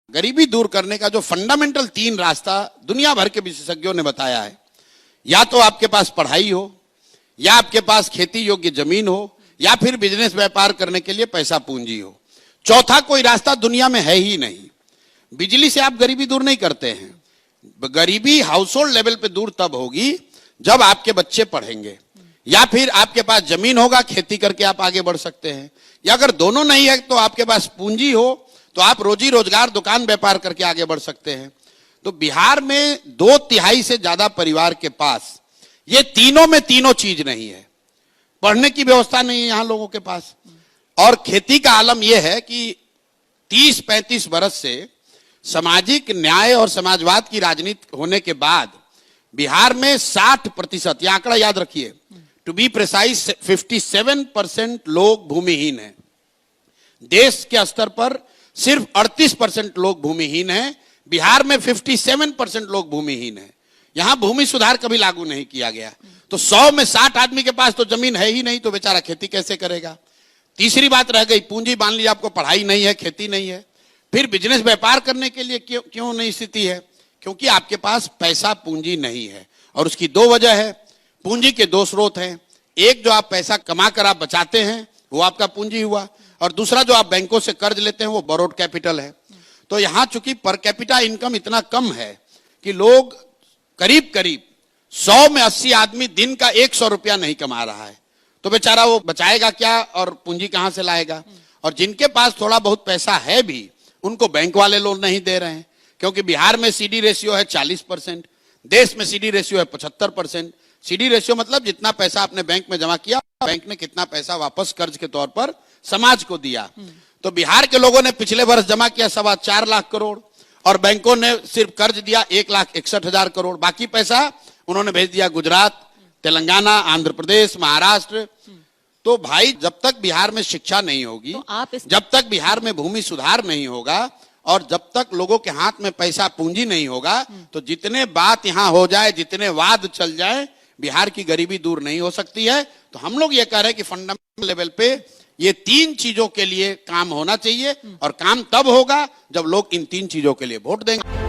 गरीबी दूर करने का जो फंडामेंटल 3 रास्ता दुनिया भर के विशेषज्ञों ने बताया है, या तो आपके पास पढ़ाई हो, या आपके पास खेती योग्य जमीन हो, या फिर बिजनेस व्यापार करने के लिए पैसा पूंजी हो। चौथा कोई रास्ता दुनिया में है ही नहीं। बिजली से आप गरीबी दूर नहीं करते हैं। गरीबी हाउस होल्ड लेवल पे दूर तब होगी जब आपके बच्चे पढ़ेंगे, या फिर आपके पास जमीन होगा, खेती करके आप आगे बढ़ सकते हैं, या अगर दोनों नहीं है तो आपके पास पूंजी हो तो आप रोजी रोजगार दुकान व्यापार करके आगे बढ़ सकते हैं। तो बिहार में 2/3 से ज्यादा परिवार के पास ये तीनों में तीनों चीज नहीं है। पढ़ने की व्यवस्था नहीं है यहां लोगों के पास, और खेती का आलम यह है कि 30-35 बरस से सामाजिक न्याय और समाजवाद की राजनीति होने के बाद बिहार में 60%, यह आंकड़ा याद रखिए, टू बी प्रिसाइज 57% लोग भूमिहीन हैं। देश के स्तर पर सिर्फ 38% लोग भूमिहीन हैं। बिहार में 57% लोग भूमिहीन हैं। यहां भूमि सुधार कभी लागू नहीं किया गया। तो 100 में 60 आदमी के पास तो जमीन है ही नहीं, तो बेचारा खेती कैसे करेगा। तीसरी बात रह गई पूंजी। मान लीजिए आपको पढ़ाई नहीं है, खेती नहीं है, फिर बिजनेस व्यापार करने के लिए क्यों नहीं स्थिति है? क्योंकि आपके पास पैसा पूंजी नहीं है। और उसकी 2 वजह है। पूंजी के 2 स्रोत हैं। एक, जो आप पैसा कमा कर आप बचाते हैं, वो आपका पूंजी हुआ, और दूसरा जो आप बैंकों से कर्ज लेते हैं वो बोरोड कैपिटल है। तो यहां चूंकि पर कैपिटा इनकम इतना कम है कि लोग करीब करीब 100 में 80 आदमी दिन का 100 रुपया नहीं कमा रहा है, तो बेचारा वो बचाएगा क्या और पूंजी कहां से लाएगा? और जिनके पास थोड़ा बहुत पैसा है भी, उनको बैंक वाले लोन नहीं दे रहे हैं, क्योंकि बिहार में सीडी रेशियो है 40%, देश में सीडी रेशियो है 75%। सीडी रेशियो मतलब जितना पैसा आपने बैंक में जमा किया, बैंक ने कितना पैसा वापस कर्ज के तौर पर समाज को दिया। तो बिहार के लोगों ने पिछले वर्ष जमा किया 4.25 लाख करोड़, और बैंकों ने सिर्फ कर्ज दिया 1,61,000 करोड़। बाकी पैसा उन्होंने भेज दिया गुजरात, तेलंगाना, आंध्र प्रदेश, महाराष्ट्र। तो भाई, जब तक बिहार में शिक्षा नहीं होगी, तो जब तक बिहार में भूमि सुधार नहीं होगा, और जब तक लोगों के हाथ में पैसा पूंजी नहीं होगा, तो जितने बात यहां हो जाए, जितने वाद चल जाए, बिहार की गरीबी दूर नहीं हो सकती है। तो हम लोग ये कह रहे हैं कि फंडामेंटल लेवल पे ये 3 चीजों के लिए काम होना चाहिए, और काम तब होगा जब लोग इन 3 चीजों के लिए वोट देंगे।